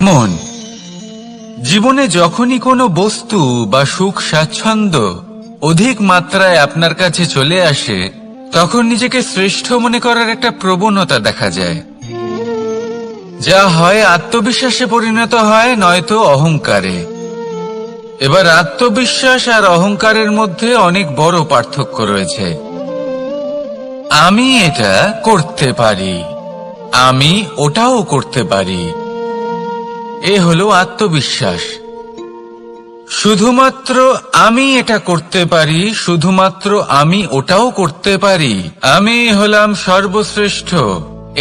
মন, জীবনে যখনই কোনো বস্তু বা সুখ স্বাচ্ছন্দ্য অধিক মাত্রায় আপনার কাছে চলে আসে, তখন নিজেকে শ্রেষ্ঠ মনে করার একটা প্রবণতা দেখা যায়, যা হয় আত্মবিশ্বাসে পরিণত হয়, নয়তো অহংকারে। এবার আত্মবিশ্বাস আর অহংকারের মধ্যে অনেক বড় পার্থক্য রয়েছে। আমি এটা করতে পারি, আমি ওটাও করতে পারি, এ হলো আত্মবিশ্বাস। শুধুমাত্র আমি এটা করতে পারি, শুধুমাত্র আমি ওটাও করতে পারি, আমি হলাম সর্বশ্রেষ্ঠ,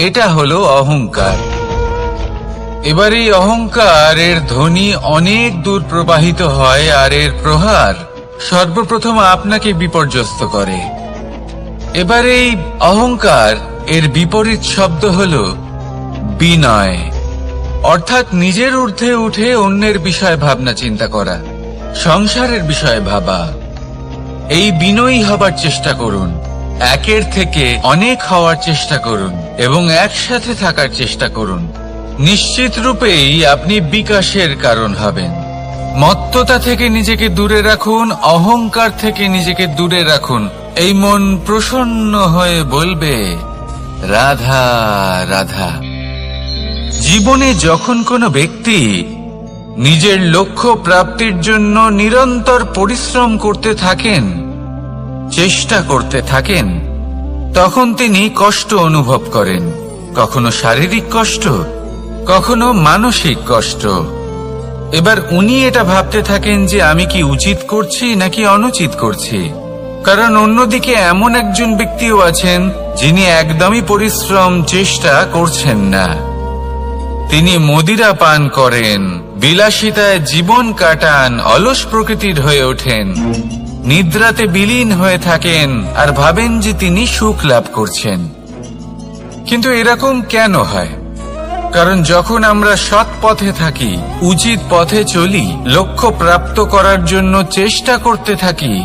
এটা হলো অহংকার। এবার এই অহংকারের ধ্বনি অনেক দূর প্রবাহিত হয়, আর এর প্রহার সর্বপ্রথম আপনাকে বিপর্যস্ত করে। এবার এই অহংকার এর বিপরীত শব্দ হলো বিনয়, অর্থাৎ নিজের ঊর্ধ্বে উঠে অন্যের বিষয়ে ভাবনা চিন্তা করা, সংসারের বিষয়ে ভাবা। এই বিনয়ী হবার চেষ্টা করুন, একের থেকে অনেক হওয়ার চেষ্টা করুন এবং একসাথে থাকার চেষ্টা করুন। নিশ্চিত রূপেই আপনি বিকাশের কারণ হবেন। মত্ততা থেকে নিজেকে দূরে রাখুন, অহংকার থেকে নিজেকে দূরে রাখুন। এই মন প্রসন্ন হয়ে বলবে, রাধা রাধা। জীবনে যখন কোনো ব্যক্তি নিজের লক্ষ্য প্রাপ্তির জন্য নিরন্তর পরিশ্রম করতে থাকেন, চেষ্টা করতে থাকেন, তখন তিনি কষ্ট অনুভব করেন, কখনো শারীরিক কষ্ট, কখনো মানসিক কষ্ট। এবার উনি এটা ভাবতে থাকেন যে আমি কি উচিত করছি নাকি অনুচিত করছি, কারণ অন্যদিকে এমন একজন ব্যক্তিও আছেন যিনি একদমই পরিশ্রম চেষ্টা করছেন না। তিনি মদিরা পান করেন, বিলাসিতায় জীবন কাটান, অলস প্রকৃতির হয়ে ওঠেন, নিদ্রাতে বিলীন হয়ে থাকেন আর ভাবেন যে তিনি সুখ লাভ করছেন। কিন্তু এরকম কেন হয়? কারণ যখন আমরা সৎ পথে থাকি, উচিত পথে চলি, লক্ষ্য প্রাপ্ত করার জন্য চেষ্টা করতে থাকি,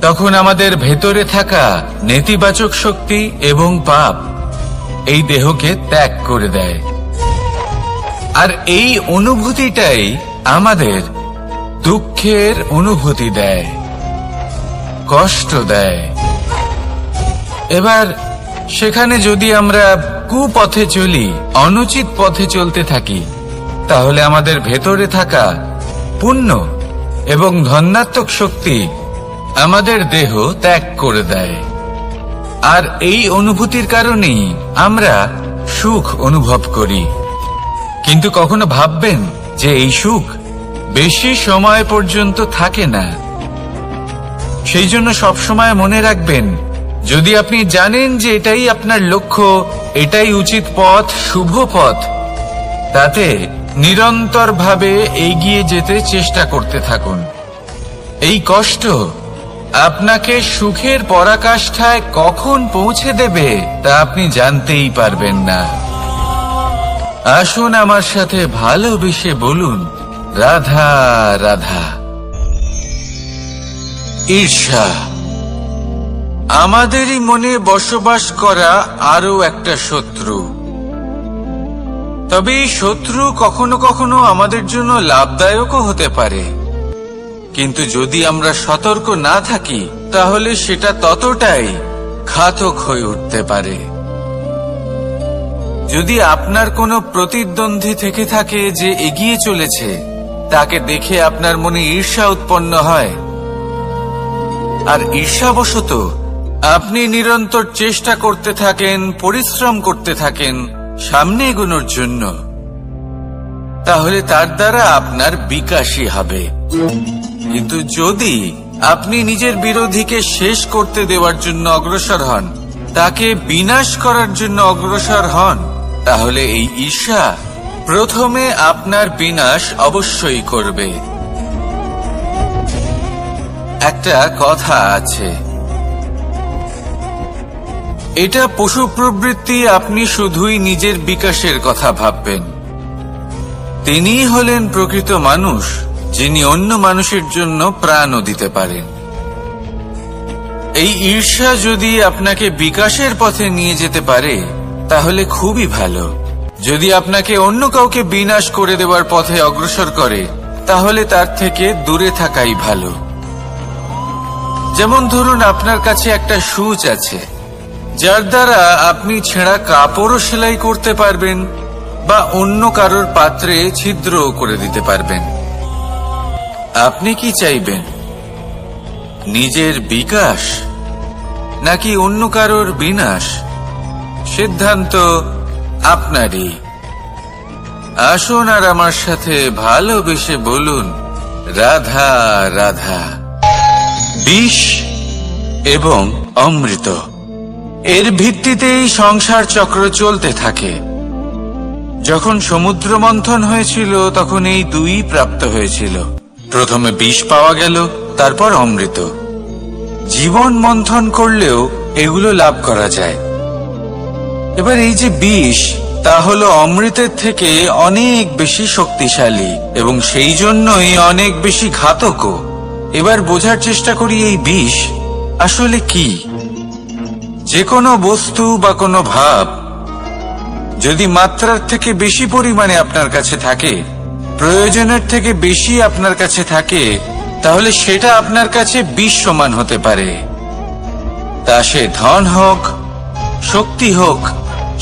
তখন আমাদের ভেতরে থাকা নেতিবাচক শক্তি এবং পাপ এই দেহকে ত্যাগ করে দেয়। আর এই অনুভূতিটাই আমাদের দুঃখের অনুভূতি দেয়, কষ্ট দেয়। এবার সেখানে যদি আমরা কুপথে চলি, অনুচিত পথে চলতে থাকি, তাহলে আমাদের ভেতরে থাকা পুণ্য এবং ধনাত্মক শক্তি আমাদের দেহ ত্যাগ করে দেয়। আর এই অনুভূতির কারণেই আমরা সুখ অনুভব করি। কিন্তু কখনো ভাববেন যে এই সুখ বেশি সময় পর্যন্ত থাকে না। সেই জন্য সবসময় মনে রাখবেন, যদি আপনি জানেন যে এটাই আপনার লক্ষ্য, এটাই উচিত পথ, শুভ পথ, তাতে নিরন্তরভাবে এগিয়ে যেতে চেষ্টা করতে থাকুন। এই কষ্ট আপনাকে সুখের পরাকাষ্ঠায় কখন পৌঁছে দেবে তা আপনি জানতেই পারবেন না। আসুন আমার সাথে ভালোবেসে বলুন, রাধা রাধা। ঈর্ষা আমাদেরই মনে বসবাস করা আরো একটা শত্রু। তবে এই শত্রু কখনো কখনো আমাদের জন্য লাভদায়কও হতে পারে, কিন্তু যদি আমরা সতর্ক না থাকি তাহলে সেটা ততটাই ঘাতক হয়ে উঠতে পারে। যদি আপনার কোনো প্রতিদ্বন্দ্বী থেকে থাকে যে এগিয়ে চলেছে, তাকে দেখে আপনার মনে ঈর্ষা উৎপন্ন হয়, আর ঈর্ষাবশত আপনি নিরন্তর চেষ্টা করতে থাকেন, পরিশ্রম করতে থাকেন সামনে এগোনোর জন্য, তাহলে তার দ্বারা আপনার বিকাশই হবে। কিন্তু যদি আপনি নিজের বিরোধীকে শেষ করতে দেওয়ার জন্য অগ্রসর হন, তাকে বিনাশ করার জন্য অগ্রসর হন, তাহলে এই ঈর্ষা প্রথমে আপনার বিনাশ অবশ্যই করবে। একটা কথা আছে, এটা পশু প্রবৃত্তি, আপনি শুধুই নিজের বিকাশের কথা ভাববেন। তিনিই হলেন প্রকৃত মানুষ, যিনি অন্য মানুষের জন্য প্রাণও দিতে পারেন। এই ঈর্ষা যদি আপনাকে বিকাশের পথে নিয়ে যেতে পারে তাহলে খুবই ভালো। যদি আপনাকে অন্য কাউকে বিনাশ করে দেওয়ার পথে অগ্রসর করে তাহলে তার থেকে দূরে থাকাই ভালো। যেমন ধরুন, আপনার কাছে একটা সূচ আছে যার দ্বারা আপনি ছেঁড়া কাপড়ও সেলাই করতে পারবেন বা অন্য কারোর পাত্রে ছিদ্রও করে দিতে পারবেন। আপনি কি চাইবেন, নিজের বিকাশ নাকি অন্য কারোর বিনাশ? সিদ্ধান্ত আপনারই। আসুন আর আমার সাথে ভালোবেসে বলুন, রাধা রাধা। বিষ এবং অমৃত, এর ভিত্তিতেই সংসার চক্র চলতে থাকে। যখন সমুদ্র মন্থন হয়েছিল তখন এই দুই প্রাপ্ত হয়েছিল। প্রথমে বিষ পাওয়া গেল, তারপর অমৃত। জীবন মন্থন করলেও এগুলো লাভ করা যায়। এবার এই যে বিষ, তা হলো অমৃতের থেকে অনেক বেশি শক্তিশালী এবং সেই জন্যই অনেক বেশি ঘাতকও। এবার বোঝার চেষ্টা করি এই বিষ আসলে কি। যে কোনো বস্তু বা কোনো ভাব যদি মাত্রার থেকে বেশি পরিমাণে আপনার কাছে থাকে, প্রয়োজনের থেকে বেশি আপনার কাছে থাকে, তাহলে সেটা আপনার কাছে বিষ সমান হতে পারে। তা সে ধন হোক, শক্তি হোক,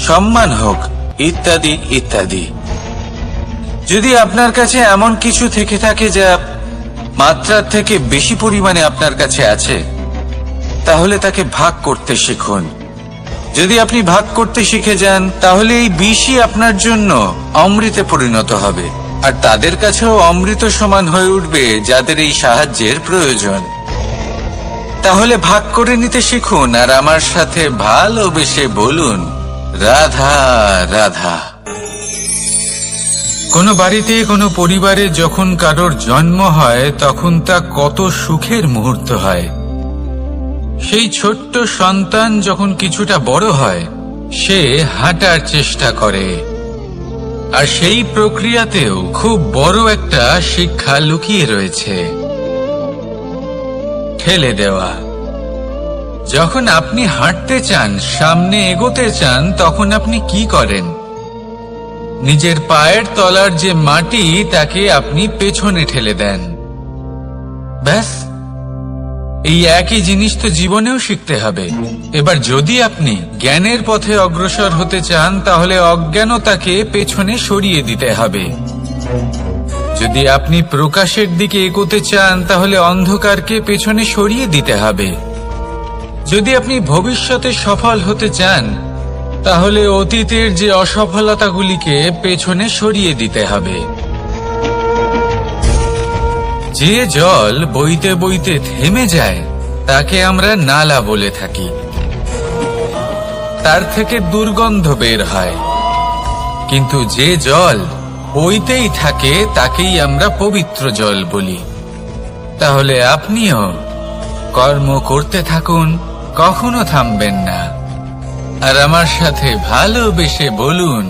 সম্মান হোক, ইত্যাদি ইত্যাদি। যদি আপনার কাছে এমন কিছু থেকে থাকে যা মাত্রার থেকে বেশি পরিমাণে আপনার কাছে আছে, তাহলে তাকে ভাগ করতে শিখুন। যদি আপনি ভাগ করতে শিখে যান তাহলে এই বিষই আপনার জন্য অমৃতে পরিণত হবে, আর তাদের কাছেও অমৃত সমান হয়ে উঠবে যাদের এই সাহায্যের প্রয়োজন। তাহলে ভাগ করে নিতে শিখুন আর আমার সাথে ভালোবেসে বলুন, রাধা রাধা। কোনো বাড়িতে, কোনো পরিবারে যখন কারোর জন্ম হয় তখন তা কত সুখের মুহূর্ত হয়। সেই ছোট্ট সন্তান যখন কিছুটা বড় হয়, সে হাঁটার চেষ্টা করে, আর সেই প্রক্রিয়াতেও খুব বড় একটা শিক্ষা লুকিয়ে রয়েছে, ঠেলে দেওয়া। যখন আপনি হাঁটতে চান, সামনে এগোতে চান, তখন আপনি কি করেন? নিজের পায়ের তলার যে মাটি তাকে আপনি পেছনে ঠেলে দেন। ব্যাস, এই একই জিনিস তো জীবনেও শিখতে হবে। এবার যদি আপনি জ্ঞানের পথে অগ্রসর হতে চান তাহলে অজ্ঞানতাকে পেছনে সরিয়ে দিতে হবে। যদি আপনি প্রকাশের দিকে এগোতে চান তাহলে অন্ধকারকে পেছনে সরিয়ে দিতে হবে। যদি আপনি ভবিষ্যতে সফল হতে চান তাহলে অতীতের যে অসফলতাগুলিকে পেছনে সরিয়ে দিতে হবে। যে জল বইতে বইতে থেমে যায় তাকে আমরা নালা বলে থাকি। তার থেকে দুর্গন্ধ বের হয়, কিন্তু যে জল বইতেই থাকে তাকেই আমরা পবিত্র জল বলি। তাহলে আপনিও কর্ম করতে থাকুন, কখনো থামবেন না, আর আমার সাথে ভালোবেসে বলুন,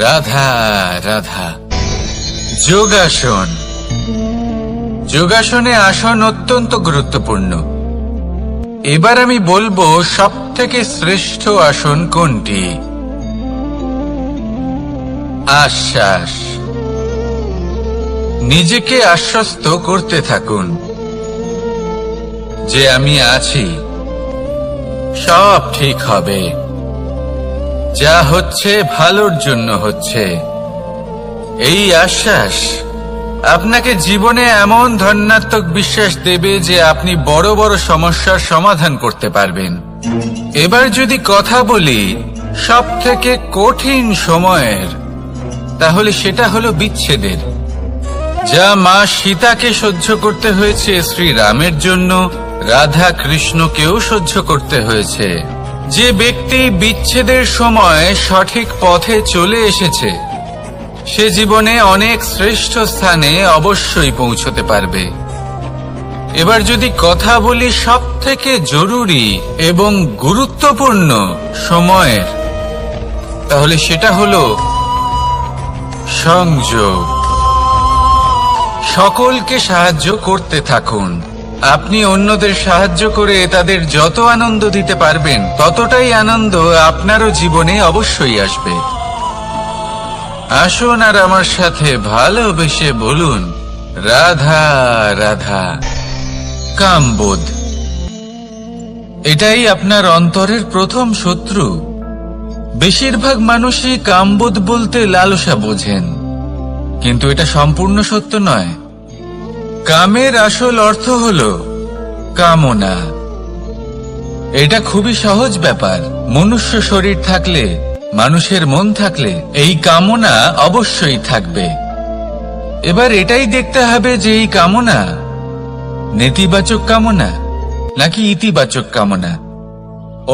রাধা রাধা। যোগাসন। যোগাসনে আসন অত্যন্ত গুরুত্বপূর্ণ। এবার আমি বলবো সবথেকে শ্রেষ্ঠ আসন কোনটি। আশ্বাস। নিজেকে আশ্বস্ত করতে থাকুন যে আমি আছি, সব ঠিক হবে, যা হচ্ছে ভালোর জন্য হচ্ছে। এই আশ্বাস আপনাকে জীবনে এমন ধনাত্মক বিশ্বাস দেবে যে আপনি বড় বড় সমস্যার সমাধান করতে পারবেন। এবার যদি কথা বলি সবথেকে কঠিন সময়ের, তাহলে সেটা হলো বিচ্ছেদের। যা মা সীতাকে সহ্য করতে হয়েছে শ্রীরামের জন্য, রাধা কৃষ্ণকেও সহ্য করতে হয়েছে। যে ব্যক্তি বিচ্ছেদের সময় সঠিক পথে চলে এসেছে সে জীবনে অনেক শ্রেষ্ঠ স্থানে অবশ্যই পৌঁছতে পারবে। এবার যদি কথা বলি সবথেকে জরুরি এবং গুরুত্বপূর্ণ সময়ের, তাহলে সেটা হলো সংযোগ। সকলকে সাহায্য করতে থাকুন, আপনি অন্যদের সাহায্য করে তাদের যত আনন্দ দিতে পারবেন ততটাই আনন্দ আপনারও জীবনে অবশ্যই আসবে। আসুন আর আমার সাথে ভালোবেসে বলুন, রাধা রাধা। কামবোধ, এটাই আপনার অন্তরের প্রথম শত্রু। বেশিরভাগ মানুষই কামবোধ বলতে লালসা বোঝেন, কিন্তু এটা সম্পূর্ণ সত্য নয়। কামের আসল অর্থ হল কামনা। এটা খুবই সহজ ব্যাপার। মনুষ্য শরীর থাকলে, মানুষের মন থাকলে এই কামনা অবশ্যই থাকবে। এবার এটাই দেখতে হবে যে এই কামনা নেতিবাচক কামনা নাকি ইতিবাচক কামনা।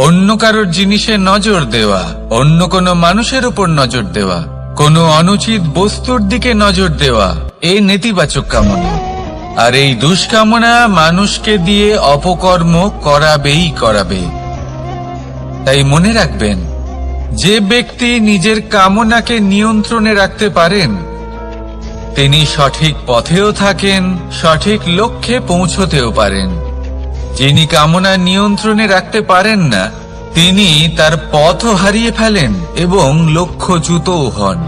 অন্য কারোর জিনিসে নজর দেওয়া, অন্য কোনো মানুষের উপর নজর দেওয়া, কোনো অনুচিত বস্তুর দিকে নজর দেওয়া, এই নেতিবাচক কামনা। আর এই দুষ্কামনা মানুষকে দিয়ে অপকর্ম করাবেই করাবে। তাই মনে রাখবেন, যে ব্যক্তি নিজের কামনাকে নিয়ন্ত্রণে রাখতে পারেন তিনি সঠিক পথেও থাকেন, সঠিক লক্ষ্যে পৌঁছতেও পারেন। যিনি কামনা নিয়ন্ত্রণে রাখতে পারেন না তিনি তার পথও হারিয়ে ফেলেন এবং লক্ষ্যচ্যুতও হন।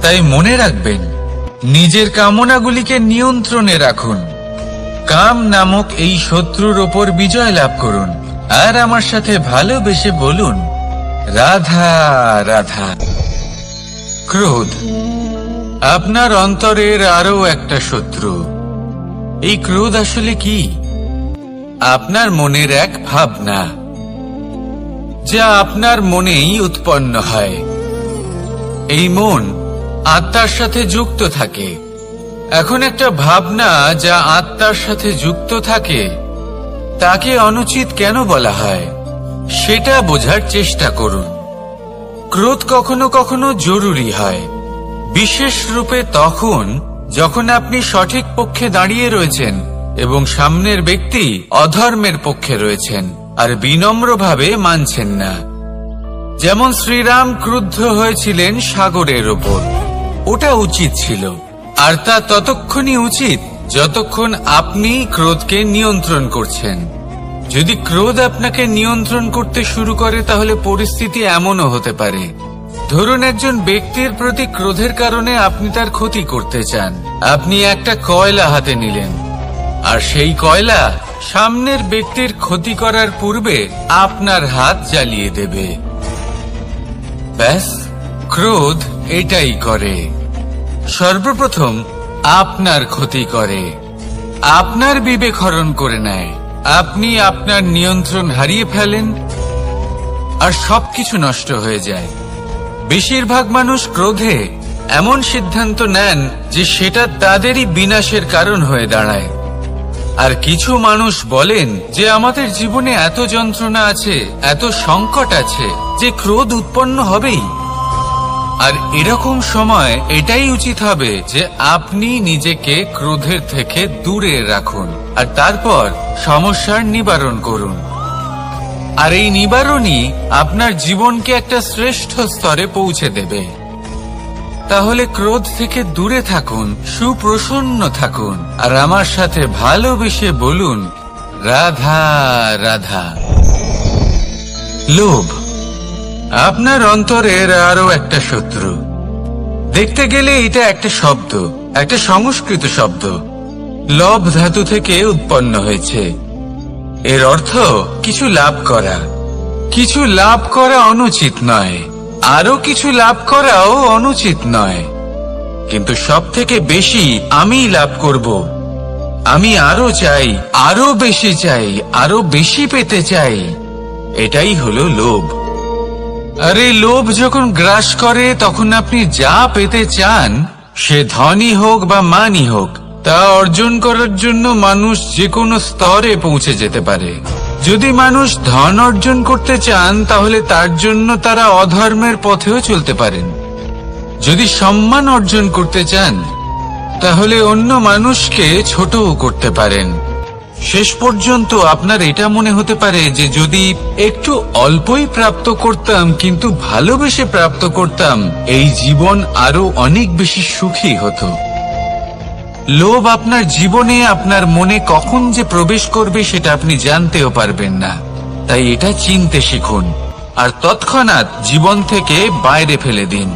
তাই মনে রাখবেন, নিজের কামনাগুলিকে নিয়ন্ত্রণে রাখুন। কাম নামক এই শত্রুর ওপর বিজয় লাভ করুন আর আমার সাথে ভালোবেসে বলুন, রাধা রাধা। ক্রোধ, আপনার অন্তরের আরো একটা শত্রু। এই ক্রোধ আসলে কি? আপনার মনের এক ভাবনা, যা আপনার মনেই উৎপন্ন হয়। এই মন আত্মার সাথে যুক্ত থাকে। এখন একটা ভাবনা যা আত্মার সাথে যুক্ত থাকে তাকে অনুচিত কেন বলা হয় সেটা বোঝার চেষ্টা করুন। ক্রোধ কখনো কখনো জরুরি হয়, বিশেষ রূপে তখন যখন আপনি সঠিক পক্ষে দাঁড়িয়ে রয়েছেন এবং সামনের ব্যক্তি অধর্মের পক্ষে রয়েছেন আর বিনম্রভাবে মানছেন না। যেমন শ্রীরাম ক্রুদ্ধ হয়েছিলেন সাগরের ওপর। ওটা উচিত ছিল, আর তা ততক্ষণই উচিত যতক্ষণ আপনি ক্রোধকে নিয়ন্ত্রণ করছেন। যদি ক্রোধ আপনাকে নিয়ন্ত্রণ করতে শুরু করে তাহলে পরিস্থিতি এমনও হতে পারে, ধরুন একজন ব্যক্তির প্রতি ক্রোধের কারণে আপনি তার ক্ষতি করতে চান। আপনি একটা কয়লা হাতে নিলেন আর সেই কয়লা সামনের ব্যক্তির ক্ষতি করার পূর্বে আপনার হাত জ্বালিয়ে দেবে। ব্যাস, ক্রোধ এটাই করে। সর্বপ্রথম আপনার ক্ষতি করে, আপনার বিবেক হরণ করে নেয়। আপনি আপনার নিয়ন্ত্রণ হারিয়ে ফেলেন আর সবকিছু নষ্ট হয়ে যায়। বেশিরভাগ মানুষ ক্রোধে এমন সিদ্ধান্ত নেন যে সেটা তাদেরই বিনাশের কারণ হয়ে দাঁড়ায়। আর কিছু মানুষ বলেন যে আমাদের জীবনে এত যন্ত্রণা আছে, এত সংকট আছে যে ক্রোধ উৎপন্ন হবেই। আর এরকম সময় এটাই উচিত হবে যে আপনি নিজেকে ক্রোধের থেকে দূরে রাখুন আর তারপর সমস্যার নিবারণ করুন। আর এই নিবারণই আপনার জীবনকে একটা শ্রেষ্ঠ স্তরে পৌঁছে দেবে। তাহলে ক্রোধ থেকে দূরে থাকুন, সুপ্রসন্ন থাকুন আর আমার সাথে ভালোবেসে বলুন, রাধা রাধা। লোভ, আপনার অন্তরের আরো একটা শত্রু। দেখতে গেলে এটা একটা শব্দ, একটা সংস্কৃত শব্দ। লব ধাতু থেকে উৎপন্ন হয়েছে। এর অর্থ কিছু লাভ করা। কিছু লাভ করা অনুচিত নয়, আরো কিছু লাভ করাও অনুচিত নয়, কিন্তু সব থেকে বেশি আমি লাভ করব। আমি আরো চাই, আরো বেশি চাই, আরো বেশি পেতে চাই। এটাই হলো লোভ। আর এই লোভ যখন গ্রাস করে তখন আপনি যা পেতে চান, সে ধনী হোক বা মানই হোক, তা অর্জন করার জন্য মানুষ যে কোনো স্তরে পৌঁছে যেতে পারে। যদি মানুষ ধন অর্জন করতে চান তাহলে তার জন্য তারা অধর্মের পথেও চলতে পারেন। যদি সম্মান অর্জন করতে চান তাহলে অন্য মানুষকে ছোটও করতে পারেন। শেষ পর্যন্ত আপনার এটা মনে হতে পারে যে যদি একটু অল্পই প্রাপ্ত করতাম কিন্তু ভালোবেসে প্রাপ্ত করতাম, এই জীবন আরো অনেক বেশি সুখী হতো। লোভ আপনার জীবনে, আপনার মনে কখন যে প্রবেশ করবে সেটা আপনি জানতেও পারবেন না। তাই এটা চিনতে শিখুন আর তৎক্ষণাৎ জীবন থেকে বাইরে ফেলে দিন।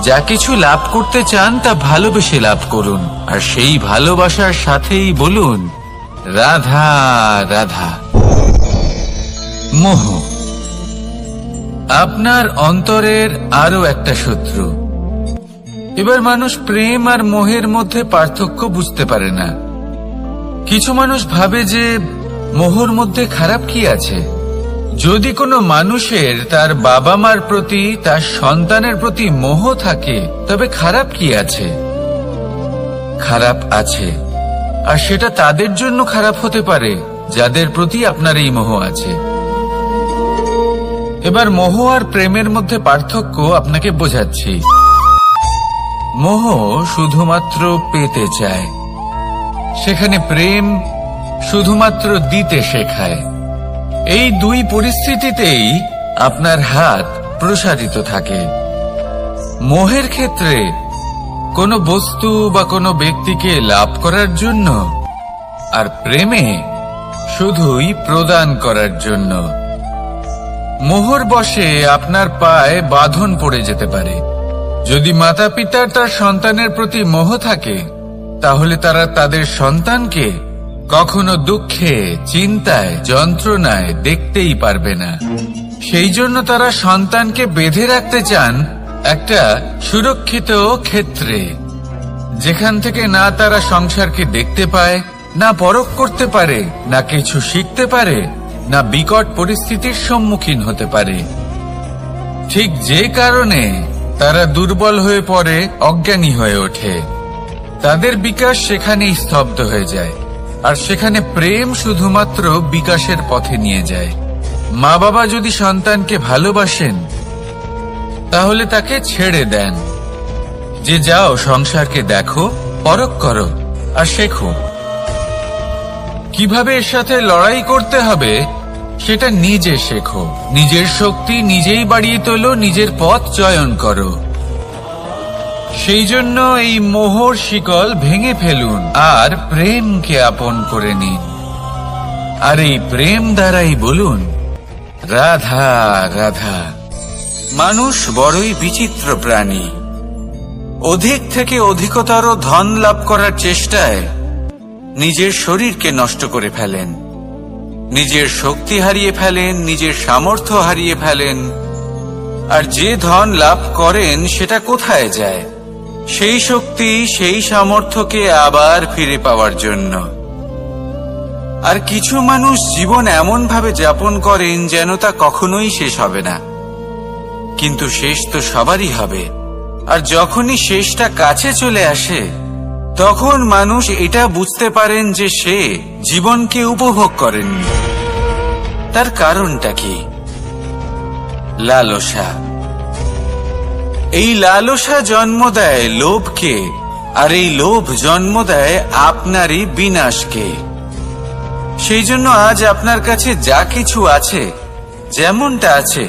যা কিছু লাভ করতে চান তা ভালোবেসে লাভ করুন, আর সেই ভালোবাসার সাথেই বলুন রাধা রাধা। মোহ আপনার অন্তরের আরো একটা শত্রু। এবার মানুষ প্রেম আর মোহের মধ্যে পার্থক্য বুঝতে পারে না। কিছু মানুষ ভাবে যে মোহর মধ্যে খারাপ কি আছে। যদি কোনো মানুষের তার বাবা মার প্রতি, তার সন্তানের প্রতি মোহ থাকে, তবে খারাপ কি আছে? খারাপ আছে, আর সেটা তাদের জন্য খারাপ হতে পারে যাদের প্রতি আপনার এই মোহ আছে। এবার মোহ আর প্রেমের মধ্যে পার্থক্য আপনাকে বোঝাচ্ছি। মোহ শুধুমাত্র পেতে চায়, সেখানে প্রেম শুধুমাত্র দিতে শেখায়। এই দুই পরিস্থিতিতেই আপনার হাত প্রসারিত থাকে। মোহের ক্ষেত্রে কোনো বস্তু বা কোনো ব্যক্তিকে লাভ করার জন্য, আর প্রেমে শুধুই প্রদান করার জন্য। মোহর বশে আপনার পায়ে বাঁধন পড়ে যেতে পারে। যদি মাতা পিতার তার সন্তানের প্রতি মোহ থাকে, তাহলে তারা তাদের সন্তানকে কখনো দুঃখে, চিন্তায়, যন্ত্রণায় দেখতেই পারবে না। সেই জন্য তারা সন্তানকে বেঁধে রাখতে চান একটা সুরক্ষিত ক্ষেত্রে, যেখান থেকে না তারা সংসারকে দেখতে পায়, না পরখ করতে পারে, না কিছু শিখতে পারে, না বিকট পরিস্থিতির সম্মুখীন হতে পারে। ঠিক যে কারণে তারা দুর্বল হয়ে পড়ে, অজ্ঞানী হয়ে ওঠে। তাদের বিকাশ সেখানেই স্তব্ধ হয়ে যায়, আর সেখানে প্রেম শুধুমাত্র বিকাশের পথে নিয়ে যায়। মা বাবা যদি সন্তানকে ভালোবাসেন, তাহলে তাকে ছেড়ে দেন যে যাও সংসারকে দেখো, পরখ করো আর শেখো। কিভাবে এর সাথে লড়াই করতে হবে সেটা নিজে শেখো। নিজের শক্তি নিজেই বাড়িয়ে তোলো, নিজের পথ চয়ন করো। সেই জন্য এই মোহর শিকল ভেঙে ফেলুন আর প্রেমকে আপন করে নিন। আর এই প্রেম দ্বারাই বলুন রাধা রাধা। মানুষ বড়ই বিচিত্র প্রাণী। অধিক থেকে অধিকতর ধন লাভ করার চেষ্টায় নিজের শরীরকে নষ্ট করে ফেলেন, নিজের শক্তি হারিয়ে ফেলেন, নিজের সামর্থ্য হারিয়ে ফেলেন। আর যে ধন লাভ করেন সেটা কোথায় যায়? সেই শক্তি, সেই সামর্থ্যকে আবার ফিরে পাওয়ার জন্য। আর কিছু মানুষ জীবন এমন ভাবে যাপন করেন যেন তা কখনোই শেষ হবে না। কিন্তু শেষ তো সবারই হবে। আর যখনই শেষটা কাছে চলে আসে, তখন মানুষ এটা বুঝতে পারেন যে সে জীবনকে উপভোগ করেননি। তার কারণটা কি? লালসা। এই লালসা জন্ম দেয় লোভকে, আর এই লোভ জন্ম দেয় আপনারই বিনাশকে। সেই জন্য আজ আপনার কাছে যা কিছু আছে, যেমনটা আছে,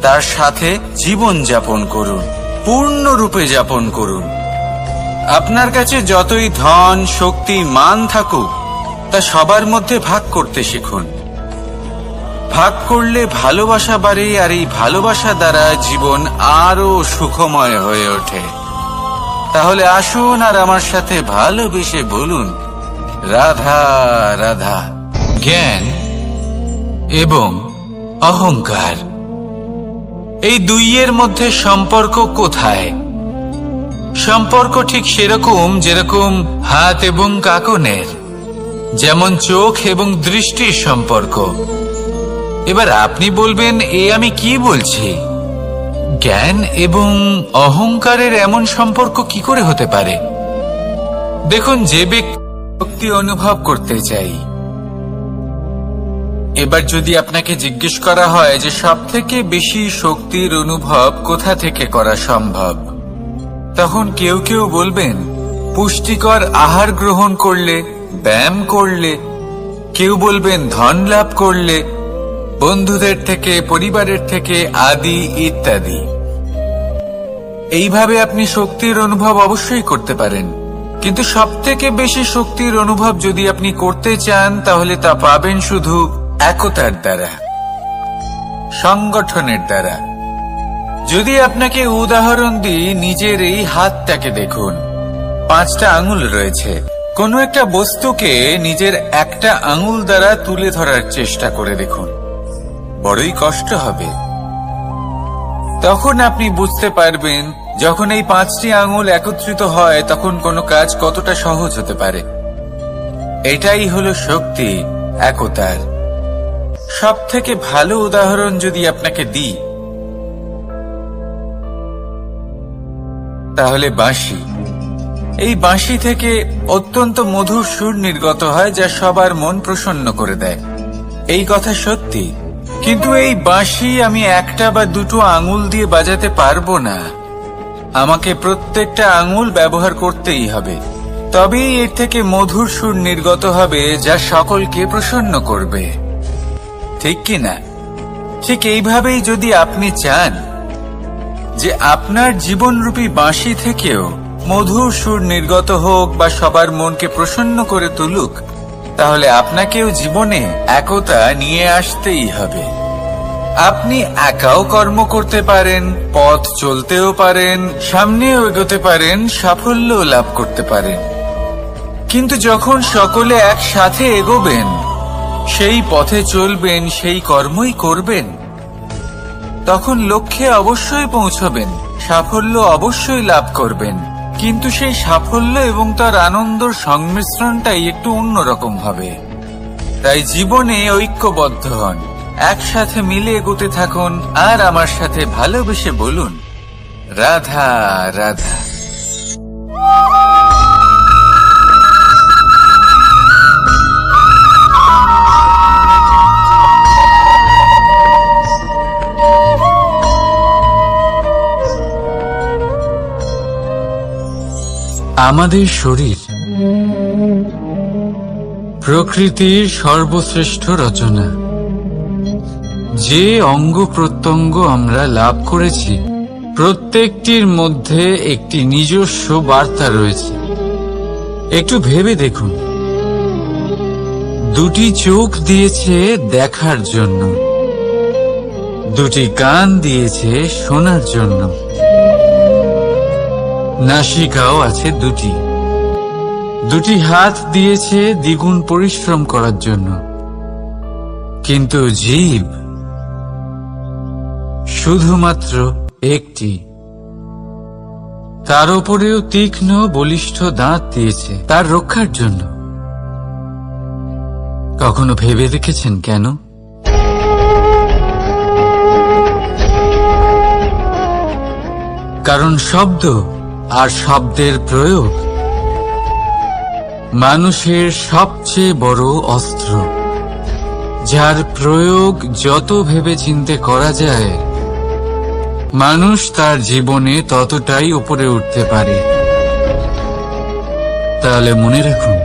তার সাথে জীবন যাপন করুন, পূর্ণরূপে যাপন করুন। আপনার কাছে যতই ধন, শক্তি, মান থাকুক, তা সবার মধ্যে ভাগ করতে শিখুন। ভাগ করলে ভালোবাসা বাড়ে, আর এই ভালোবাসা দ্বারা জীবন আরো সুখময় হয়ে ওঠে। তাহলে আসুন আর আমার সাথে ভালোবেসে বলুন রাধা রাধা। জ্ঞান এবং অহংকার, এই দুইয়ের মধ্যে সম্পর্ক কোথায়? সম্পর্ক ঠিক সেরকম যেরকম হাত এবং কাকনের, যেমন চোখ এবং দৃষ্টির সম্পর্ক। এবার আপনি বলবেন, এ আমি কি বলছি? জ্ঞান এবং অহংকারের এমন সম্পর্ক কি করে হতে পারে? দেখুন, যে ব্যক্তি শক্তি অনুভব করতে চাই, এবার যদি আপনাকে জিজ্ঞেস করা হয় যে সবথেকে বেশি শক্তির অনুভব কোথা থেকে করা সম্ভব, তখন কেউ কেউ বলবেন পুষ্টিকর আহার গ্রহণ করলে, ব্যায়াম করলে। কেউ বলবেন ধন লাভ করলে, বন্ধুদের থেকে, পরিবারের থেকে, আদি ইত্যাদি। এইভাবে আপনি শক্তির অনুভব অবশ্যই করতে পারেন। কিন্তু সবথেকে বেশি শক্তির অনুভব যদি আপনি করতে চান তাহলে তা পাবেন শুধু একতার দ্বারা, সংগঠনের দ্বারা। যদি আপনাকে উদাহরণ দিই, নিজের এই হাতটাকে দেখুন, 5টা আঙুল রয়েছে। কোনো একটা বস্তুকে নিজের একটা আঙুল দ্বারা তুলে ধরার চেষ্টা করে দেখুন, বড়ই কষ্ট হবে। তখন আপনি বুঝতে পারবেন যখন এই 5টি আঙুল একত্রিত হয় তখন কোনো কাজ কতটা সহজ হতে পারে। এটাই হলো শক্তি একতার। সবথেকে ভালো উদাহরণ যদি আপনাকে দিই তাহলে বাঁশি। এই বাঁশি থেকে অত্যন্ত মধুর সুর নির্গত হয় যা সবার মন প্রসন্ন করে দেয়। এই কথা সত্যি, কিন্তু এই বাঁশি আমি একটা বা দুটো আঙুল দিয়ে বাজাতে পারবো না। আমাকে প্রত্যেকটা আঙুল ব্যবহার করতেই হবে, তবেই এর থেকে মধুর সুর নির্গত হবে যা সকলকে প্রসন্ন করবে, ঠিক কি না? ঠিক এইভাবেই যদি আপনি চান যে আপনার জীবনরূপী বাঁশি থেকেও মধুর সুর নির্গত হোক বা সবার মনকে প্রসন্ন করে তুলুক, তাহলে আপনাকেও জীবনে একতা নিয়ে আসতেই হবে। আপনি একাও কর্ম করতে পারেন, পথ চলতেও পারেন, সামনেও এগোতে পারেন, সাফল্যও লাভ করতে পারেন। কিন্তু যখন সকলে একসাথে এগোবেন, সেই পথে চলবেন, সেই কর্মই করবেন, তখন লক্ষ্যে অবশ্যই পৌঁছবেন, সাফল্য অবশ্যই লাভ করবেন। কিন্তু সেই সাফল্য এবং তার আনন্দর সংমিশ্রণটাই একটু অন্যরকম হবে। তাই জীবনে ঐক্যবদ্ধ হন, একসাথে মিলে এগোতে থাকুন, আর আমার সাথে ভালোবেসে বলুন, রাধা রাধা। আমাদের শরীর প্রকৃতির সর্বশ্রেষ্ঠ রচনা। যে অঙ্গ প্রত্যঙ্গ আমরা লাভ করেছি প্রত্যেকটির মধ্যে একটি নিজস্ব বার্তা রয়েছে। একটু ভেবে দেখুন, 2টি চোখ দিয়েছে দেখার জন্য, 2টি কান দিয়েছে শোনার জন্য, নাসিকাও আছে 2টি হাত দিয়েছে দ্বিগুণ পরিশ্রম করার জন্য। কিন্তু জীব শুধুমাত্র একটি। তার উপরেও তীক্ষ্ণ বলিষ্ঠ দাঁত দিয়েছে তার রক্ষার জন্য। কখনো ভেবে দেখেছেন কেন? কারণ শব্দ আর শব্দের প্রয়োগ মানুষের সবচেয়ে বড় অস্ত্র, যার প্রয়োগ যত ভেবেচিন্তে করা যায় মানুষ তার জীবনে ততটাই উপরে উঠতে পারে। তাহলে মনে রাখুন,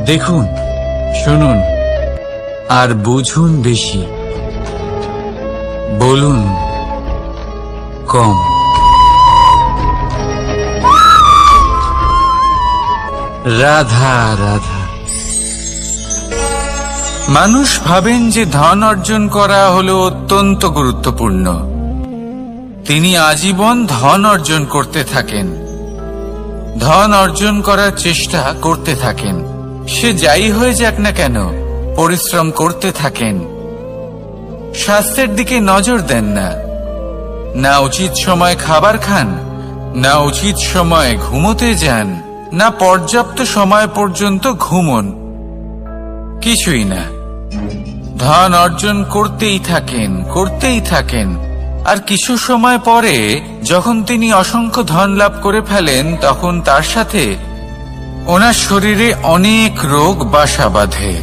দেখুন, শুনুন আর বুঝুন বেশি, বলুন কম। রাধা রাধা। মানুষ ভাবেন যে ধন অর্জন করা হলো অত্যন্ত গুরুত্বপূর্ণ। তিনি আজীবন ধন অর্জন করতে থাকেন, ধন অর্জন করার চেষ্টা করতে থাকেন। সে যাই হয়ে যাক না কেন, পরিশ্রম করতে থাকেন। স্বাস্থ্যের দিকে নজর দেন না, না উচিত সময় খাবার খান, না উচিত সময় ঘুমোতে যান, না পর্যাপ্ত সময় পর্যন্ত ঘুমন, কিছুই না। ধন অর্জন করতেই থাকেন, করতেই থাকেন। আর কিছু সময় পরে যখন তিনি অসংখ্য ধন লাভ করে ফেলেন, তখন তার সাথে ওনার শরীরে অনেক রোগ বাসা বাঁধে।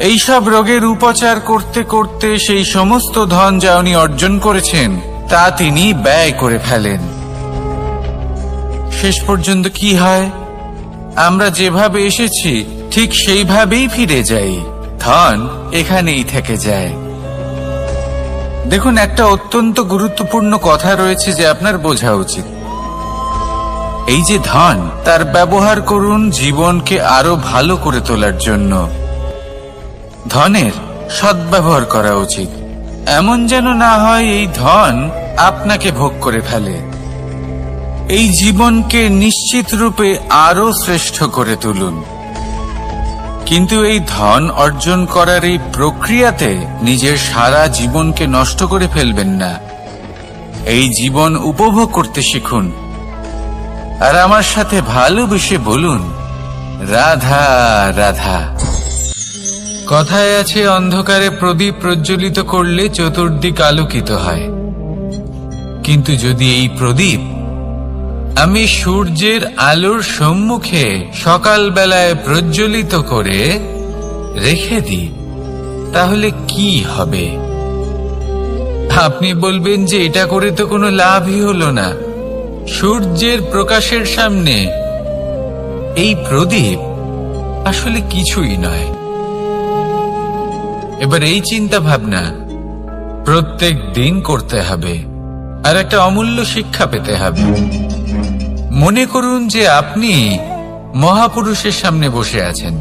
এইসব রোগের উপচার করতে করতে সেই সমস্ত ধন যা উনি অর্জন করেছেন তা তিনি ব্যয় করে ফেলেন। শেষ পর্যন্ত কি হয়? আমরা যেভাবে এসেছি ঠিক সেইভাবেই ফিরে যাই, ধন এখানেই থেকে যায়। দেখুন, একটা অত্যন্ত গুরুত্বপূর্ণ কথা রয়েছে যে আপনার বোঝা উচিত। এই যে ধন, তার ব্যবহার করুন জীবনকে আরো ভালো করে তোলার জন্য। ধনের সদ্ব্যবহার করা উচিত, এমন যেন না হয় এই ধন আপনাকে ভোগ করে ফেলে। এই জীবনকে নিশ্চিত রূপে আরো শ্রেষ্ঠ করে তুলুন, কিন্তু এই ধন অর্জন করার এই প্রক্রিয়াতে নিজের সারা জীবনকে নষ্ট করে ফেলবেন না। এই জীবন উপভোগ করতে শিখুন, আর আমার সাথে ভালোবেসে বলুন, রাধা রাধা। কথায় আছে, অন্ধকারে প্রদীপ প্রজ্বলিত করলে চতুর্দিক আলোকিত হয়, কিন্তু যদি এই প্রদীপ আমি সূর্যের আলোর সম্মুখে সকালবেলায় প্রজ্বলিত করে রেখে দিই, তাহলে কি হবে? আপনি বলবেন যে এটা করে তো কোনো লাভই হলো না। সূর্যের প্রকাশের সামনে এই প্রদীপ আসলে কিছুই নয়। এবার এই চিন্তা ভাবনা প্রত্যেক দিন করতে হবে, আর একটা অমূল্য শিক্ষা পেতে হবে। মনে করুন যে আপনি মহাপুরুষের সামনে বসে আছেন,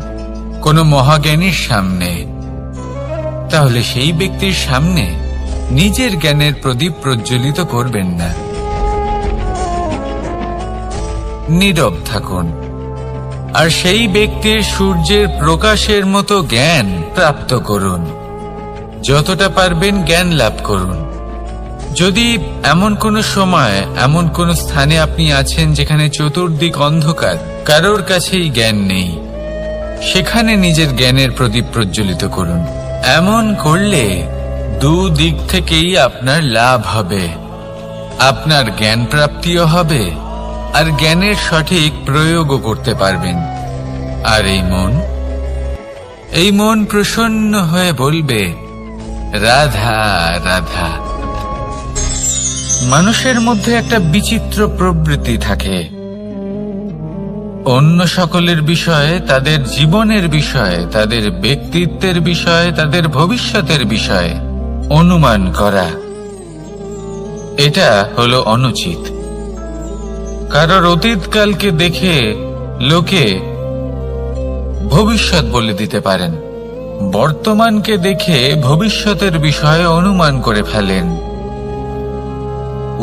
কোনো মহাজ্ঞানীর সামনে, তাহলে সেই ব্যক্তির সামনে নিজের জ্ঞানের প্রদীপ প্রজ্বলিত করবেন না। নীরব থাকুন, আর সেই ব্যক্তির সূর্যের প্রকাশের মতো জ্ঞান প্রাপ্ত করুন। যতটা পারবেন জ্ঞান লাভ করুন। যদি এমন কোন সময়, এমন কোন স্থানে আপনি আছেন যেখানে চতুর্দিক অন্ধকার, কারোর কাছেই জ্ঞান নেই, সেখানে নিজের জ্ঞানের প্রদীপ প্রজ্বলিত করুন। এমন করলে দুদিক থেকেই আপনার লাভ হবে। আপনার জ্ঞান প্রাপ্তিও হবে, আর জ্ঞানের সঠিক প্রয়োগও করতে পারবেন। আর এই মন প্রসন্ন হয়ে বলবে, রাধা রাধা। মানুষের মধ্যে একটা বিচিত্র প্রবৃত্তি থাকে, অন্য সকলের বিষয়ে, তাদের জীবনের বিষয়ে, তাদের ব্যক্তিত্বের বিষয়ে, তাদের ভবিষ্যতের বিষয়ে অনুমান করা। এটা হলো অনুচিত। কারোর অতীতকালকে দেখে লোকে ভবিষ্যৎ বলে দিতে পারেন, বর্তমানকে দেখে ভবিষ্যতের বিষয়ে অনুমান করে ফেলেন।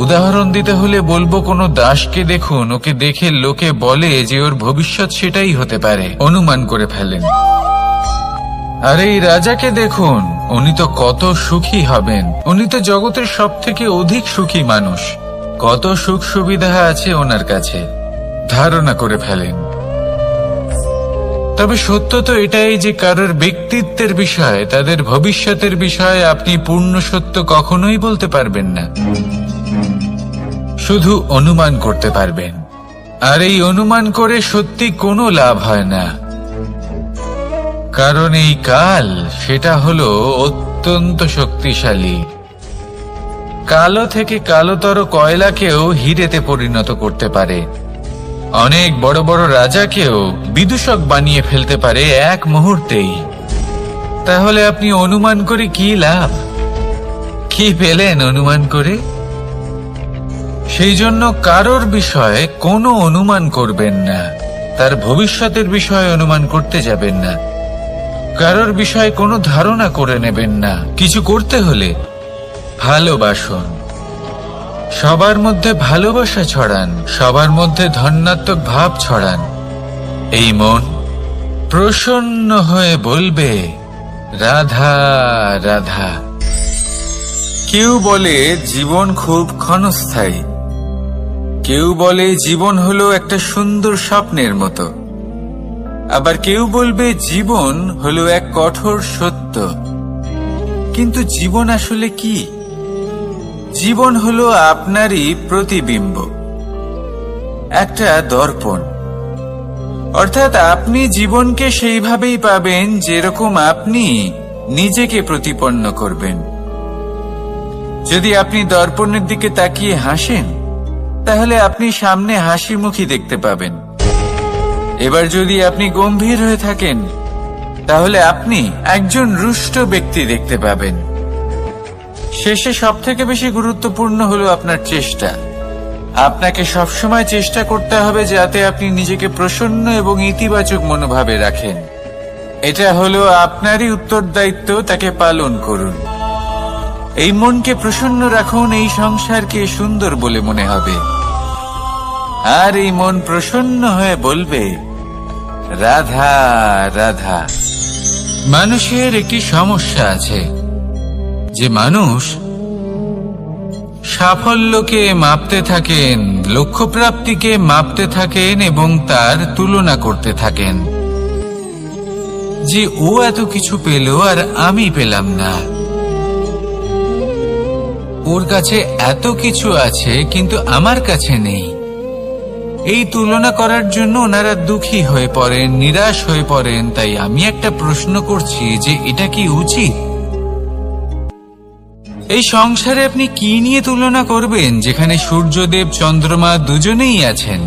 উদাহরণ দিতে হলে বলবো, কোনো দাসকে দেখুন, ওকে দেখে লোকে বলে যে ওর ভবিষ্যৎ সেটাই হতে পারে, অনুমান করে ফেলেন। আর এই রাজাকে দেখুন, উনি তো কত সুখী হবেন, উনি তো জগতের সব থেকে অধিক সুখী মানুষ, কত সুখ সুবিধা আছে ওনার কাছে, ধারণা করে ফেলেন। তবে সত্য তো এটাই যে কারোর ব্যক্তিত্বের বিষয়ে, তাদের ভবিষ্যতের বিষয়ে আপনি পূর্ণ সত্য কখনোই বলতে পারবেন না, শুধু অনুমান করতে পারবেন। আর এই অনুমান করে সত্যি কোনো লাভ হয় না, কারণ এই কাল সেটা হলো অত্যন্ত শক্তিশালী। কালো থেকে কালোতর কয়লাকেও হিরেতে পরিণত করতে পারে, অনেক বড় বড় রাজাকেও বিদূষক বানিয়ে ফেলতে পারে এক মুহূর্তেই। তাহলে আপনি অনুমান করে কি লাভ? কি পেলেন অনুমান করে? সেই জন্য কারোর বিষয়ে কোনো অনুমান করবেন না, তার ভবিষ্যতের বিষয়ে অনুমান করতে যাবেন না, কারোর বিষয়ে কোনো ধারণা করে নেবেন না। কিছু করতে হলে ভালোবাসুন, সবার মধ্যে ভালোবাসা ছড়ান, সবার মধ্যে ধন্যাত্মক ভাব ছড়ান। এই মন প্রসন্ন হয়ে বলবে, রাধা রাধা। কেউ বলে জীবন খুব ক্ষণস্থায়ী, কেউ বলে জীবন হলো একটা সুন্দর স্বপ্নের মতো, আবার কেউ বলবে জীবন হলো এক কঠোর সত্য। কিন্তু জীবন আসলে কি? জীবন হলো আপনারই প্রতিবিম্ব, একটা দর্পণ। অর্থাৎ আপনি জীবনকে সেইভাবেই পাবেন যেরকম আপনি নিজেকে প্রতিপন্ন করবেন। যদি আপনি দর্পণের দিকে তাকিয়ে হাসেন, তাহলে আপনি সামনে হাসি মুখী দেখতে পাবেন। এবার যদি আপনি গম্ভীর হয়ে থাকেন, তাহলে আপনি একজন রুষ্ট ব্যক্তি দেখতে পাবেন। শেষে সবথেকে বেশি গুরুত্বপূর্ণ হলো আপনার চেষ্টা। আপনাকে সবসময় চেষ্টা করতে হবে যাতে আপনি নিজেকে প্রসন্ন এবং ইতিবাচক মনোভাবে রাখেন। এটা হলো আপনারই উত্তরদায়িত্ব, তাকে পালন করুন। এই মনকে প্রসন্ন রাখুন, এই সংসারকে সুন্দর বলে মনে হবে। আর এই মন প্রসন্ন হয়ে বলবে, রাধা রাধা। মানুষের একটি সমস্যা আছে যে মানুষ সাফল্যকে মাপতে থাকেন, লক্ষ্যপ্রাপ্তিকে মাপতে থাকেন এবং তার তুলনা করতে থাকেন যে ও এত কিছু পেল আর আমি পেলাম না। ওর কাছে এত কিছু আছে কিন্তু আমার কাছে নেই। এই তুলনা করার জন্য ওনারা দুঃখী হয়ে পড়েন, নিরাশ হয়ে পড়েন। তাই আমি একটা প্রশ্ন করছি যে এটা কি উচিত? এই সংসারে আপনি কি নিয়ে তুলনা করবেন, যেখানে সূর্যদেব চন্দ্রমা দুজনেই আছেন,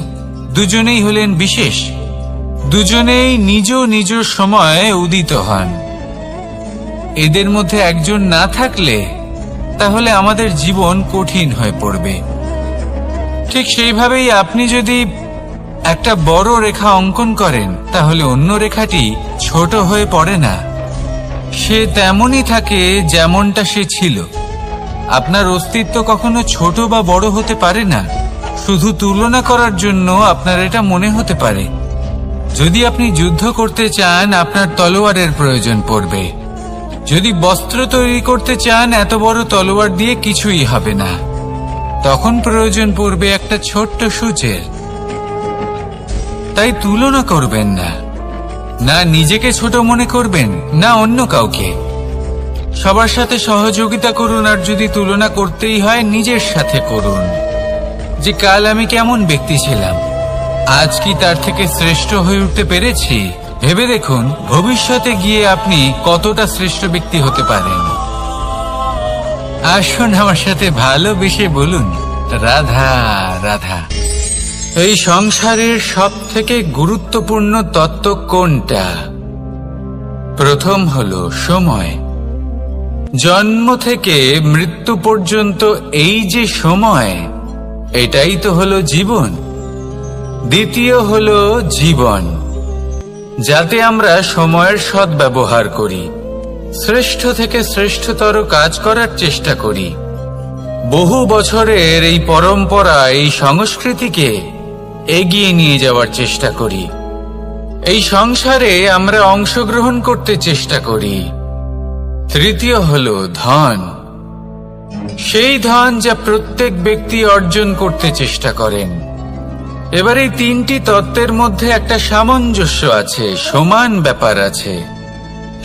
দুজনেই হলেন বিশেষ, দুজনেই নিজ নিজ সময়ে উদিত হন। এদের মধ্যে একজন না থাকলে তাহলে আমাদের জীবন কঠিন হয়ে পড়বে। ঠিক সেইভাবেই আপনি যদি একটা বড় রেখা অঙ্কন করেন তাহলে অন্য রেখাটি ছোট হয়ে পড়ে না, সে তেমনই থাকে যেমনটা সে ছিল। আপনার অস্তিত্ব কখনো ছোট বা বড় হতে পারে না। শুধু তুলনা করার জন্য আপনার এটা মনে হতে পারে। যদি আপনি যুদ্ধ করতে চান আপনার তলোয়ারের প্রয়োজন পড়বে। যদি বস্ত্র তৈরি করতে চান এত বড় তলোয়ার দিয়ে কিছুই হবে না, তখন প্রয়োজন পড়বে একটা ছোট্ট সূচের। তাই তুলনা করবেন না, না নিজেকে ছোট মনে করবেন না অন্য কাউকে। সবার সাথে সহযোগিতা করুন, আর যদি তুলনা করতেই হয় নিজের সাথে করুন, যে কাল আমি কেমন ব্যক্তি ছিলাম, আজ কি তার থেকে শ্রেষ্ঠ হয়ে উঠতে পেরেছি। ভেবে দেখুন ভবিষ্যতে গিয়ে আপনি কতটা শ্রেষ্ঠ ব্যক্তি হতে পারেন। আসুন আমার সাথে ভালোবেসে বলুন, রাধা রাধা। এই সংসারের সব থেকে গুরুত্বপূর্ণ তত্ত্ব কোনটা? প্রথম হলো সময়। জন্ম থেকে মৃত্যু পর্যন্ত এই যে সময়, এটাই তো হলো জীবন। দ্বিতীয় হলো জীবন, যাতে আমরা সময়ের সদ্ব্যবহার করি, শ্রেষ্ঠ থেকে শ্রেষ্ঠতর কাজ করার চেষ্টা করি। বহু বছরের এই পরম্পরা, এই সংস্কৃতিকে এগিয়ে নিয়ে যাওয়ার চেষ্টা করি। এই সংসারে আমরা অংশগ্রহণ করতে চেষ্টা করি। তৃতীয় হলো ধন, সেই ধন যা প্রত্যেক ব্যক্তি অর্জন করতে চেষ্টা করেন। এবার এই তিনটি তত্ত্বের মধ্যে একটা সামঞ্জস্য আছে, সমান ব্যাপার আছে।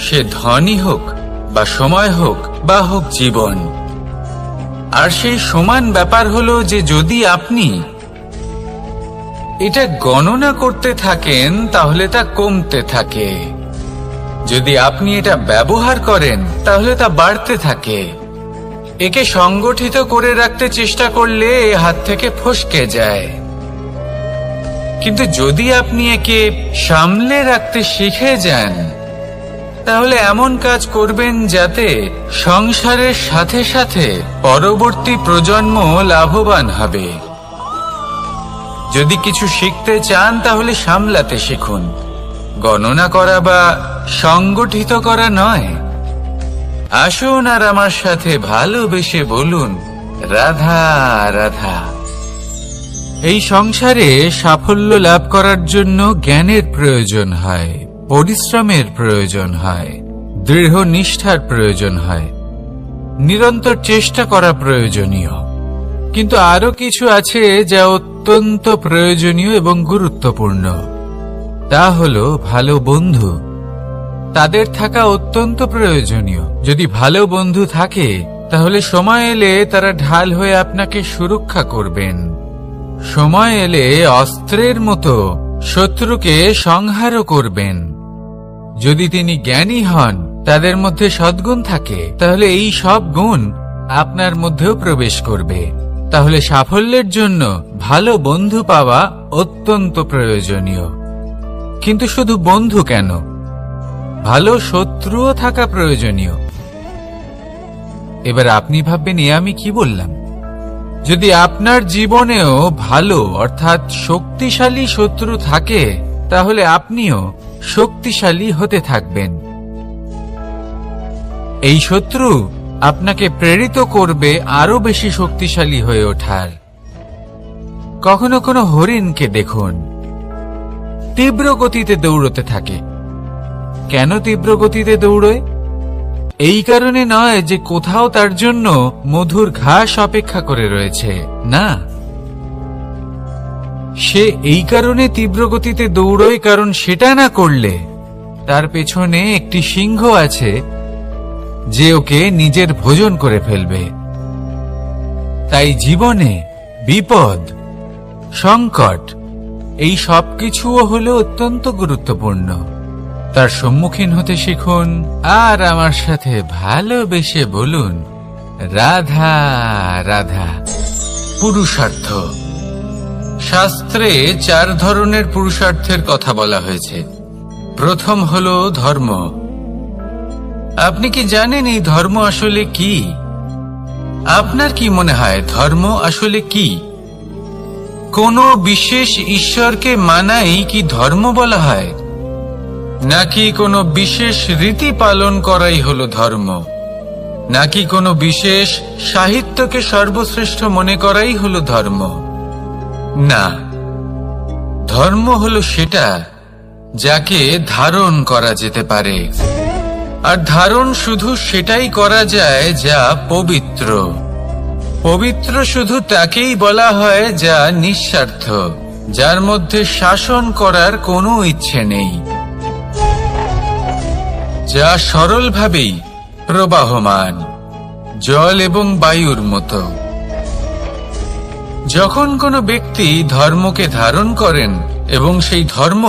সে ধনই হোক বা সময় হোক বা হোক জীবন। আর সেই সমান ব্যাপার হলো যে যদি আপনি এটা গণনা করতে থাকেন তাহলে তা কমতে থাকে, যদি আপনি এটা ব্যবহার করেন তাহলে তা বাড়তে থাকে। একে সংগঠিত করে রাখতে চেষ্টা করলে এ হাত থেকে ফসকে যায়, কিন্তু যদি আপনি একে সামলে রাখতে শিখে যান তাহলে এমন কাজ করবেন যাতে সংসারের সাথে সাথে পরবর্তী প্রজন্ম লাভবান হবে। যদি কিছু শিখতে চান তাহলে সামলাতে শিখুন, গণনা করা বা সংগঠিত করা নয়। আসুন আর আমার সাথে ভালোবেসে বলুন, রাধা রাধা। এই সংসারে সাফল্য লাভ করার জন্য জ্ঞানের প্রয়োজন হয়, পরিশ্রমের প্রয়োজন হয়, দৃঢ় নিষ্ঠার প্রয়োজন হয়, নিরন্তর চেষ্টা করা প্রয়োজনীয়। কিন্তু আরো কিছু আছে যা অত্যন্ত প্রয়োজনীয় এবং গুরুত্বপূর্ণ। তা হলো ভালো বন্ধু। তাদের থাকা অত্যন্ত প্রয়োজনীয়। যদি ভালো বন্ধু থাকে তাহলে সময় এলে তারা ঢাল হয়ে আপনাকে সুরক্ষা করবেন। সময় এলে অস্ত্রের মতো শত্রুকে সংহারও করবেন। যদি তিনি জ্ঞানী হন, তাদের মধ্যে সদ্গুণ থাকে, তাহলে এই সব গুণ আপনার মধ্যেও প্রবেশ করবে। তাহলে সাফল্যের জন্য ভালো বন্ধু পাওয়া অত্যন্ত প্রয়োজনীয়। কিন্তু শুধু বন্ধু কেন, ভালো শত্রুও থাকা প্রয়োজনীয়। এবার আপনি ভাববেন, এ আমি কি বললাম? যদি আপনার জীবনেও ভালো অর্থাৎ শক্তিশালী শত্রু থাকে, তাহলে আপনিও শক্তিশালী হতে থাকবেন। এই শত্রু আপনাকে প্রেরিত করবে আরো বেশি শক্তিশালী হয়ে ওঠার। কখনো কোনো হরিণকে দেখুন, তীব্র গতিতে দৌড়তে থাকে। কেন তীব্র গতিতে দৌড়য়? এই কারণে নয় যে কোথাও তার জন্য মধুর ঘাস অপেক্ষা করে রয়েছে, না, সে এই কারণে তীব্র গতিতে দৌড়য় কারণ সেটা না করলে তার পেছনে একটি সিংহ আছে যে ওকে নিজের ভোজন করে ফেলবে। তাই জীবনে বিপদ, সংকট এই সবকিছুও হলো অত্যন্ত গুরুত্বপূর্ণ। তার সম্মুখীন হতে শিখুন আর আমার সাথে ভালোবেসে বলুন, রাধা রাধা। পুরুষার্থ। শাস্ত্রে 4 ধরনের পুরুষার্থের কথা বলা হয়েছে। প্রথম হলো ধর্ম। আপনি কি জানেন এই ধর্ম আসলে কি? আপনার কি মনে হয় ধর্ম আসলে কি? কোনো বিশেষ ঈশ্বরকে মানাই কি ধর্ম বলা হয়, নাকি কোনো বিশেষ রীতি পালন করাই হলো ধর্ম, নাকি কোনো বিশেষ সাহিত্যকে সর্বশ্রেষ্ঠ মনে করাই হলো ধর্ম? না, ধর্ম হলো সেটা যাকে ধারণ করা যেতে পারে, আর ধারণ শুধু সেটাই করা যায় যা পবিত্র। পবিত্র শুধু তাকেই বলা হয় যা নিঃস্বার্থ, যার মধ্যে শাসন করার কোনো ইচ্ছে নেই, যা সরলভাবেই প্রবাহমান, জল এবং বায়ুর মতো। যখন কোনো ব্যক্তি ধর্মকে ধারণ করেন এবং সেই ধর্ম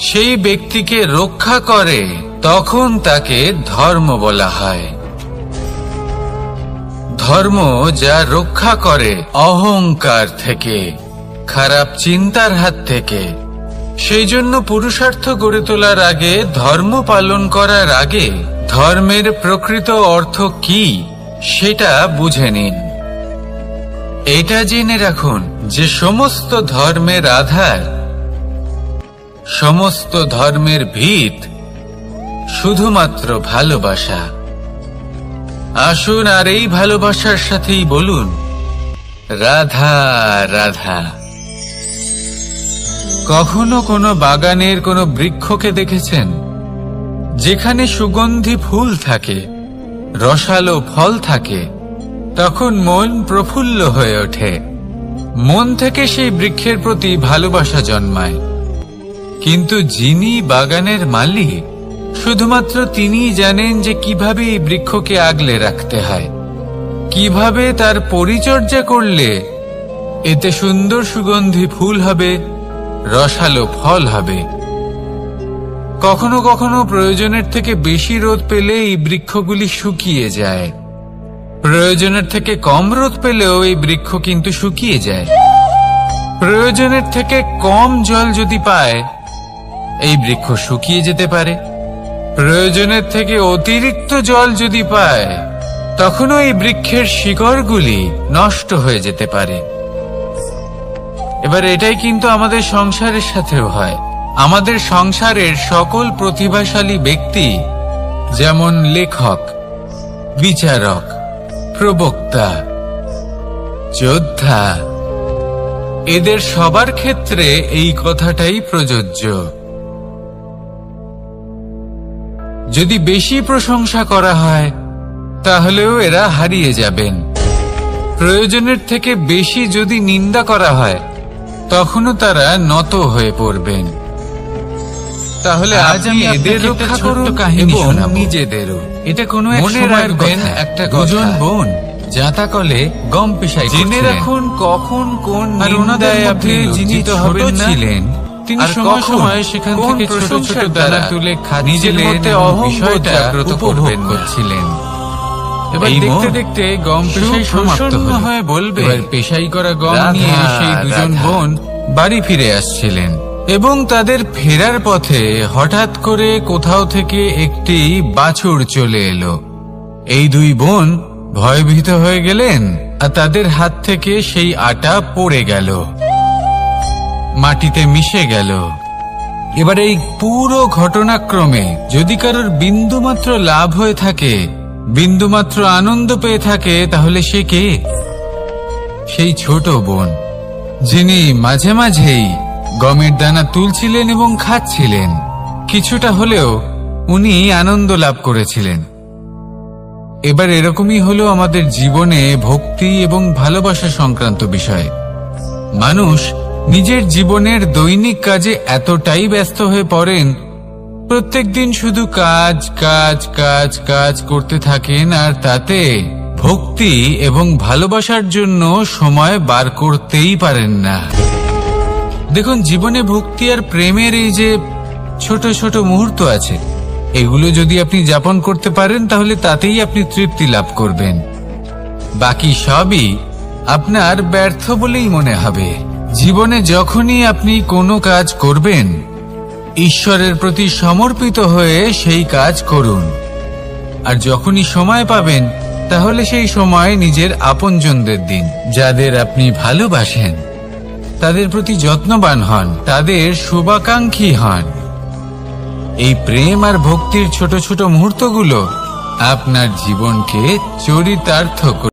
সেই ব্যক্তিকে রক্ষা করে, তখন তাকে ধর্ম বলা হয়। ধর্ম যা রক্ষা করে অহংকার থেকে, খারাপ চিন্তার হাত থেকে। সেই জন্য পুরুষার্থ গড়ে তোলার আগে, ধর্ম পালন করার আগে ধর্মের প্রকৃত অর্থ কি সেটা বুঝে নিন। এটা জেনে রাখুন যে সমস্ত ধর্মের আধার, সমস্ত ধর্মের ভিত শুধুমাত্র ভালোবাসা। আসুন আর এই ভালোবাসার সাথেই বলুন, রাধা রাধা। কখনো কোনো বাগানের কোনো বৃক্ষকে দেখেছেন যেখানে সুগন্ধি ফুল থাকে, রসালো ফল থাকে? তখন মন প্রফুল্ল হয়ে ওঠে, মন থেকে সেই বৃক্ষের প্রতি ভালোবাসা জন্মায়। কিন্তু যিনি বাগানের মালিক, শুধুমাত্র তিনিই জানেন যে কিভাবে এই বৃক্ষকে আগলে রাখতে হয়, কিভাবে তার পরিচর্যা করলে এতে সুন্দর সুগন্ধি ফুল হবে, রসালো ফল হবে। কখনো কখনো প্রয়োজনের থেকে বেশি রোদ পেলে এই বৃক্ষগুলি শুকিয়ে যায়, প্রয়োজনের থেকে কম রোদ পেলেও এই বৃক্ষ কিন্তু শুকিয়ে যায়। প্রয়োজনের থেকে কম জল যদি পায়, এই বৃক্ষ শুকিয়ে যেতে পারে। প্রয়োজনের থেকে অতিরিক্ত জল যদি পায়, তখনও এই বৃক্ষের শিকড়গুলি নষ্ট হয়ে যেতে পারে। এবার এটাই কিন্তু আমাদের সংসারের সাথেও হয়। আমাদের সংসারের সকল প্রতিভাশালী ব্যক্তি, যেমন লেখক, বিচারক, প্রবক্তা, যোদ্ধা, এদের সবার ক্ষেত্রে এই কথাটাই প্রযোজ্য। যদি বেশি প্রশংসা করা হয়, তাহলেও এরা হারিয়ে যাবেন। প্রয়োজনের থেকে বেশি যদি নিন্দা করা হয়, তখনও তারা নত হয়ে পড়বেন। তাহলে আজ আমি এদের রক্ষা করব এবং নিজেদেরও। এটা কোনো এক সময়ের কথা। একটা দুজন বোন জাঁতাকলে গম পিষাই জেনে রাখুন কখন কোন নিন্দায় আপনি লজ্জিত হবেন ছিলেন। তিনি সময় সময় সেখান থেকে ছোট ছোট দানা তুলে নিজের মধ্যে অহংবোধটা উপভোগ করছিলেন। এবার দেখতে দেখতে গম পেশাই সমাপ্ত হয়ে বলবে, এবার পেশাই করা গম নিয়ে সেই দুজন বোন বাড়ি ফিরে আসছিলেন এবং তাদের ফেরার পথে হঠাৎ করে কোথাও থেকে একটি বাছুর চলে এলো। এই দুই বোন ভয়ভীত হয়ে গেলেন আর তাদের হাত থেকে সেই আটা পড়ে গেল, মাটিতে মিশে গেল। এবার এই পুরো ঘটনাক্রমে যদি কারোর বিন্দুমাত্র লাভ হয়ে থাকে, বিন্দুমাত্র আনন্দ পেয়ে থাকে, তাহলে সে কে? সেই ছোট বোন, যিনি মাঝে মাঝেই গমের দানা তুলছিলেন এবং খাচ্ছিলেন। কিছুটা হলেও উনি আনন্দ লাভ করেছিলেন। এবার এরকমই হলো আমাদের জীবনে ভক্তি এবং ভালোবাসা সংক্রান্ত বিষয়। মানুষ নিজের জীবনের দৈনিক কাজে এতটাই ব্যস্ত হয়ে পড়েন, প্রত্যেকদিন শুধু কাজ কাজ কাজ কাজ করতে থাকেন, আর তাতে ভক্তি এবং ভালোবাসার জন্য সময় বার করতেই পারেন না। দেখুন, জীবনে ভক্তি আর প্রেমের এই যে ছোট ছোট মুহূর্ত আছে, এগুলো যদি আপনি যাপন করতে পারেন তাহলে তাতেই আপনি তৃপ্তি লাভ করবেন। বাকি সবই আপনার ব্যর্থ বলেই মনে হবে। জীবনে যখনই আপনি কোনো কাজ করবেন, ঈশ্বরের প্রতি সমর্পিত হয়ে সেই কাজ করুন। আর যখনই সময় পাবেন, তাহলে সেই সময় নিজের আপনজনদের দিন, যাদের আপনি ভালোবাসেন। তাদের প্রতি যত্নবান হন, তাদের শুভাকাঙ্ক্ষী হন। এই প্রেম আর ভক্তির ছোট ছোট মুহূর্তগুলো আপনার জীবনকে চরিতার্থ করে।